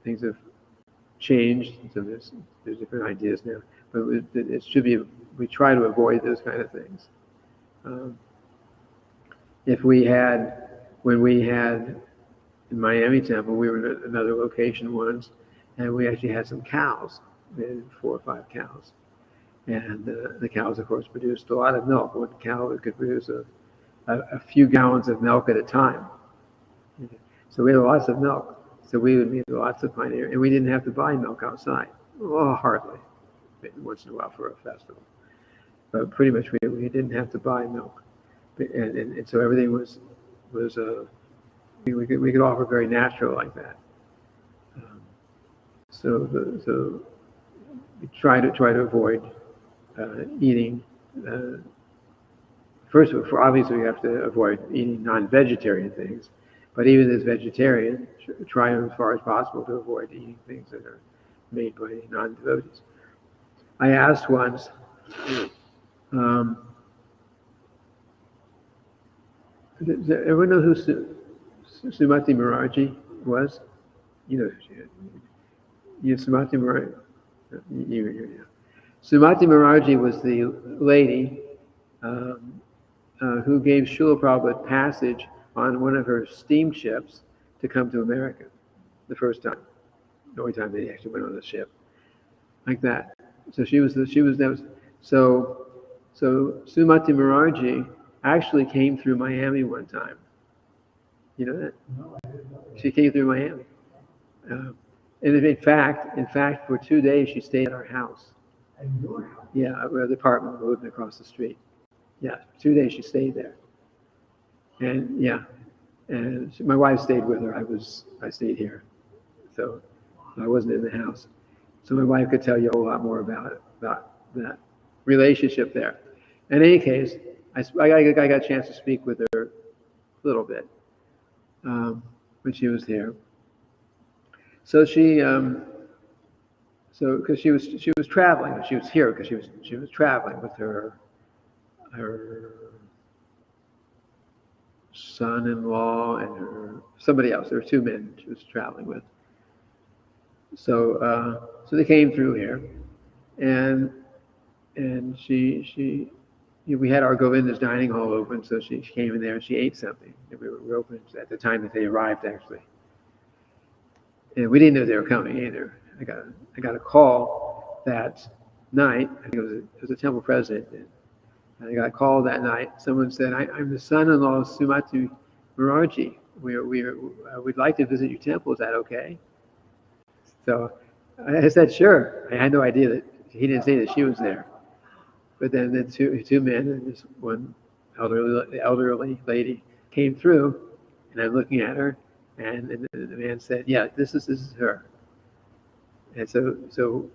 Things have changed, so there's different ideas now. But it should be. We try to avoid those kind of things. When we had in Miami Temple, we were at another location once, and we actually had some cows. We had 4 or 5 cows. And the cows, of course, produced a lot of milk. One cow could produce a few gallons of milk at a time. So we had lots of milk. So we would make lots of paneer, and we didn't have to buy milk outside. Well, hardly. Once in a while for a festival. But pretty much we didn't have to buy milk. And so everything was we could offer very natural like that. So we try to avoid eating. First of all, obviously, we have to avoid eating non-vegetarian things. But even as vegetarian, try as far as possible to avoid eating things that are made by non-devotees. I asked once, does everyone know who Srimati Maharaji was? Srimati Maharaji. Srimati Maharaji was the lady who gave Srila Prabhupada passage on one of her steamships to come to America the first time, the only time they actually went on the ship, like that. So so Srimati Mukherjee actually came through Miami one time. You know that? No, I didn't know that. She came through Miami. And in fact, for 2 days she stayed at our house. At your house? Yeah, our apartment we lived across the street. Yeah, 2 days she stayed there. And yeah, and my wife stayed with her. I stayed here, so I wasn't in the house. So my wife could tell you a whole lot more about that relationship there. In any case, I got a chance to speak with her a little bit when she was here. So because she was traveling, she was here because she was traveling with her son-in-law and somebody else. There were two men she was traveling with. So they came through here, and we had our Govinda's dining hall open, so she came in there and she ate something. And we were open at the time that they arrived, actually. And we didn't know they were coming either. I got a call that night. I think it was a temple president. And I got a call that night. Someone said, "I'm the son-in-law of Srimati Mukherjee. We'd like to visit your temple. Is that okay?" So I said, "Sure." I had no idea that he didn't say that she was there. But then the two men and this one elderly lady came through, and I'm looking at her, and the man said, "Yeah, this is her." And so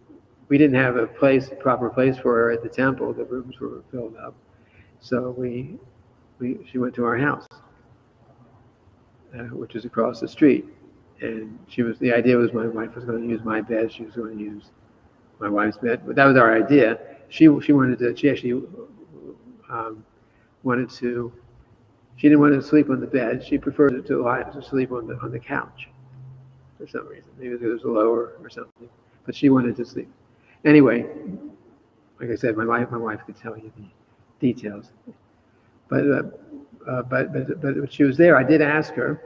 we didn't have a proper place for her at the temple. The rooms were filled up, so she went to our house, which is across the street. And the idea was my wife was going to use my bed. She was going to use my wife's bed, but that was our idea. She actually wanted to. She didn't want to sleep on the bed. She preferred to sleep on the couch for some reason. Maybe it was lower or something. But she wanted to sleep. Anyway, like I said, my wife could tell you the details. But when she was there, I did ask her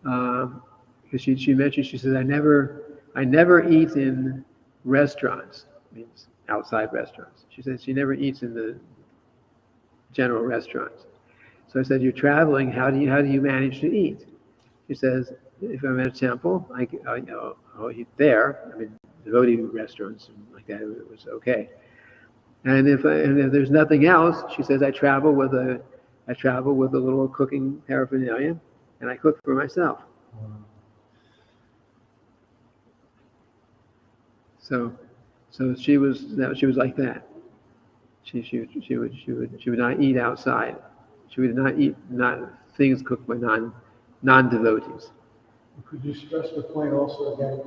because she mentioned, she said, I never eat in restaurants, means outside restaurants. She said she never eats in the general restaurants. So I said, you're traveling, how do you manage to eat? She says, if I'm at a temple, I'll eat there. I mean, devotee restaurants and like that, it was okay. And if there's nothing else, she says, I travel with a little cooking paraphernalia, and I cook for myself. So she was like that. She would not eat outside. She would not eat things cooked by non-devotees. Could you stress the point also again?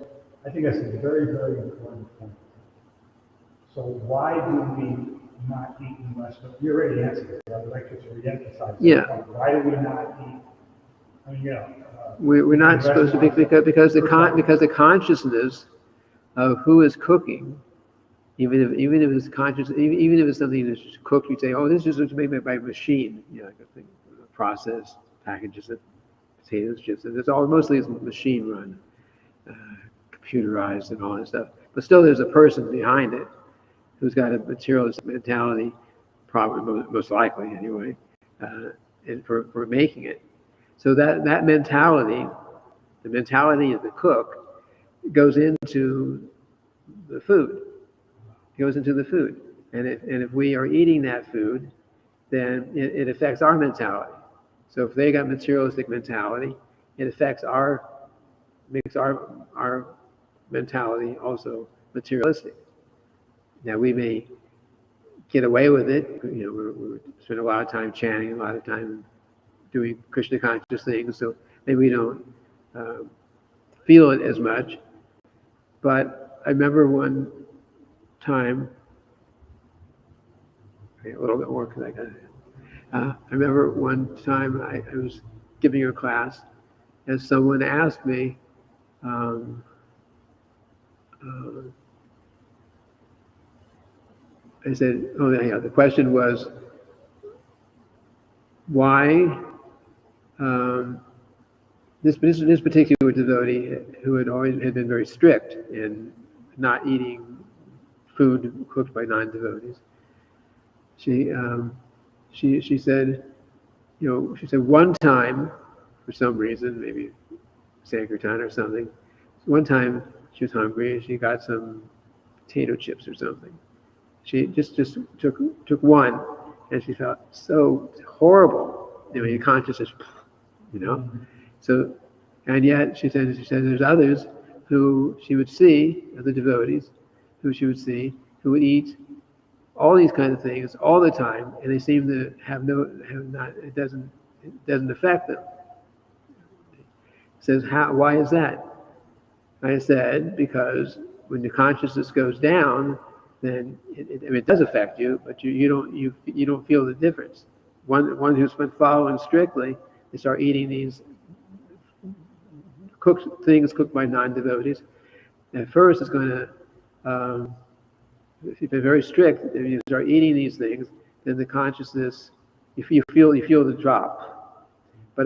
I think that's a very, very important point. So why do we not eat in restaurants? You already answered it, but I'd like you to re-emphasize that point. Why do we not eat? I mean, we're not supposed to be, because the consciousness of who is cooking, even if it's conscious, even if it's something that's cooked, you say, oh, this is just made by machine, like a processed packages of potatoes, chips. It's all mostly is machine run, computerized, and all that stuff. But still, there's a person behind it who's got a materialistic mentality, probably most likely anyway, for making it. So that mentality, the mentality of the cook, goes into the food. It goes into the food, and if we are eating that food, then it affects our mentality. So if they got materialistic mentality, it makes our mentality also materialistic. Now we may get away with it. We spend a lot of time chanting, a lot of time doing Krishna conscious things, so maybe we don't feel it as much. But I remember one time, a little bit more because I got it. I remember one time I was giving a class, and someone asked me, I said, oh yeah, the question was, why this particular devotee who had been very strict in not eating food cooked by non-devotees. She said, she said one time, for some reason, maybe Sankirtan or something, one time she was hungry and she got some potato chips or something. She just took one, and she felt so horrible. Your consciousness, So, and yet she said there's others who she would see, other devotees, who she would see, who would eat all these kinds of things all the time, and they seem to have not. It doesn't affect them. Says, why is that? I said, because when the consciousness goes down, then it does affect you, but you don't feel the difference. One who's been following strictly, they start eating these things cooked by non-devotees. At first, it's going to, if you've been very strict, if you start eating these things, then the consciousness, you feel the drop. But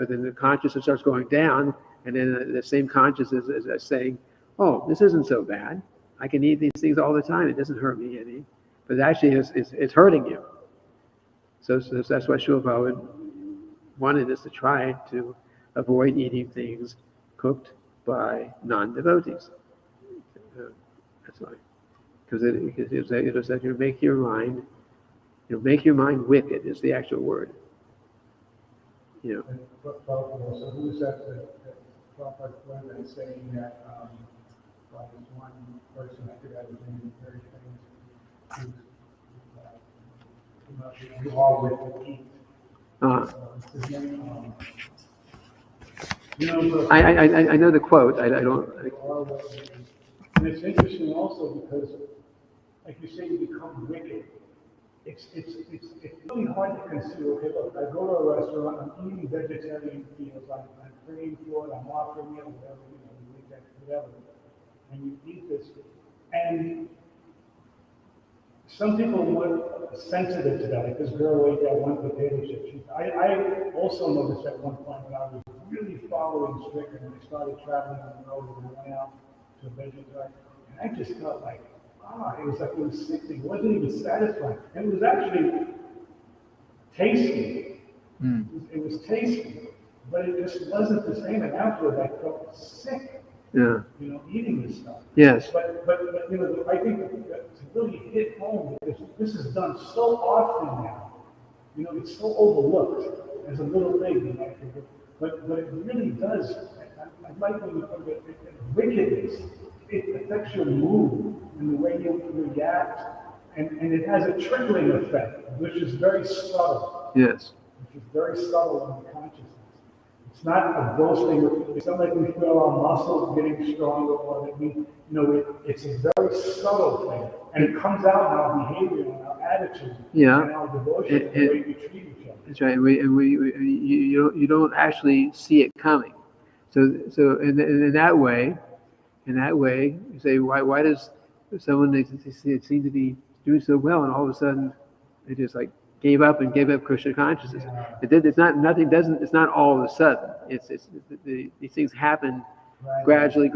then the consciousness starts going down, and then the same consciousness is saying, "Oh, this isn't so bad. I can eat these things all the time. It doesn't hurt me any." But actually, it's hurting you. So that's why Srila Prabhupada wanted us to try to avoid eating things cooked by non-devotees. That's why, because it says you make your mind, wicked is the actual word. So who's that Prabhupada friend that's saying that there's one person, I forgot his name, very famous, who's you all with eat. His name, I know the quote. I don't. And it's interesting also because, like you say, you become wicked. It's really hard to consider. Okay, look, I go to a restaurant, I'm eating vegetarian meals, I'm praying for it, I'm offering it, whatever, and you eat this. And some people were sensitive to that. Like this girl ate that one potato chip. I also noticed at one point when I was really following strict and I started traveling on the road and I went out to a vegetarian, and I just felt like, it was sickening. It wasn't even satisfying. It was actually tasty. It was tasty, but it just wasn't the same. And afterwards, I felt sick. Yeah. Eating this stuff. Yes. But I think that to really hit home, because this is done so often now. It's so overlooked as a little thing. But it really does. I like when you put it, wickedness. It affects your mood and the way you react, and it has a trickling effect, which is very subtle. Yes. Which is very subtle in the consciousness. It's not a gross thing. It's not like we feel our muscles getting stronger, or that it's a very subtle thing, and it comes out in our behavior, in our attitude, in our devotion, the way we treat each other. That's right. You don't actually see it coming. So in that way, you say, why does someone they seem to be doing so well, and all of a sudden they just like gave up Krishna consciousness? It's not all of a sudden. These things happen gradually,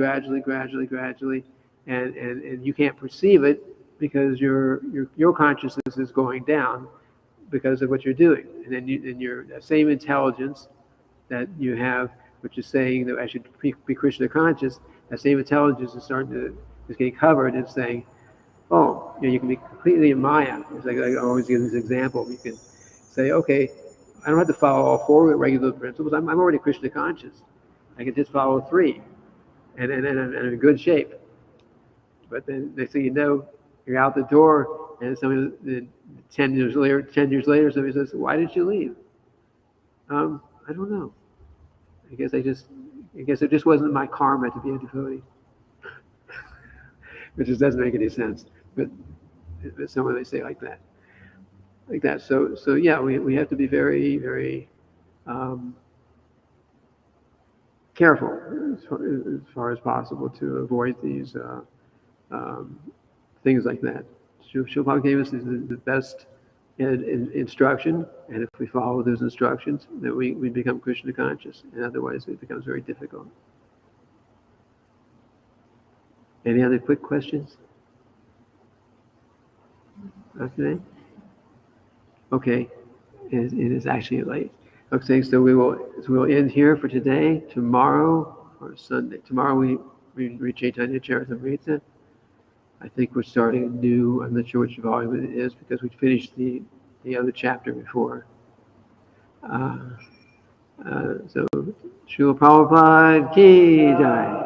and you can't perceive it because your consciousness is going down because of what you're doing, and then that same intelligence that you have, which is saying that I should be Krishna conscious, that same intelligence is getting covered and saying, oh, you can be completely in Maya. It's like I always give this example. You can say, okay, I don't have to follow all four regular principles. I'm already Krishna conscious. I can just follow three, and I'm in good shape. But then next thing you know, you're out the door, and 10 years later, somebody says, why did you leave? I don't know. I guess it just wasn't my karma to be a devotee. Which just doesn't make any sense. But someone they say like that. So yeah, we have to be very, very careful as far as possible to avoid these things like that. Srila Prabhupada gave us the best instruction, and if we follow those instructions, then we become Krishna conscious, and otherwise it becomes very difficult. Any other quick questions? Okay. It is actually late. Okay, so we'll end here for today. Tomorrow, or Sunday, tomorrow we read Chaitanya Charitamrita. I think we're starting anew. I'm not sure which volume it is because we finished the other chapter before. So, Srila Prabhupada ki jai.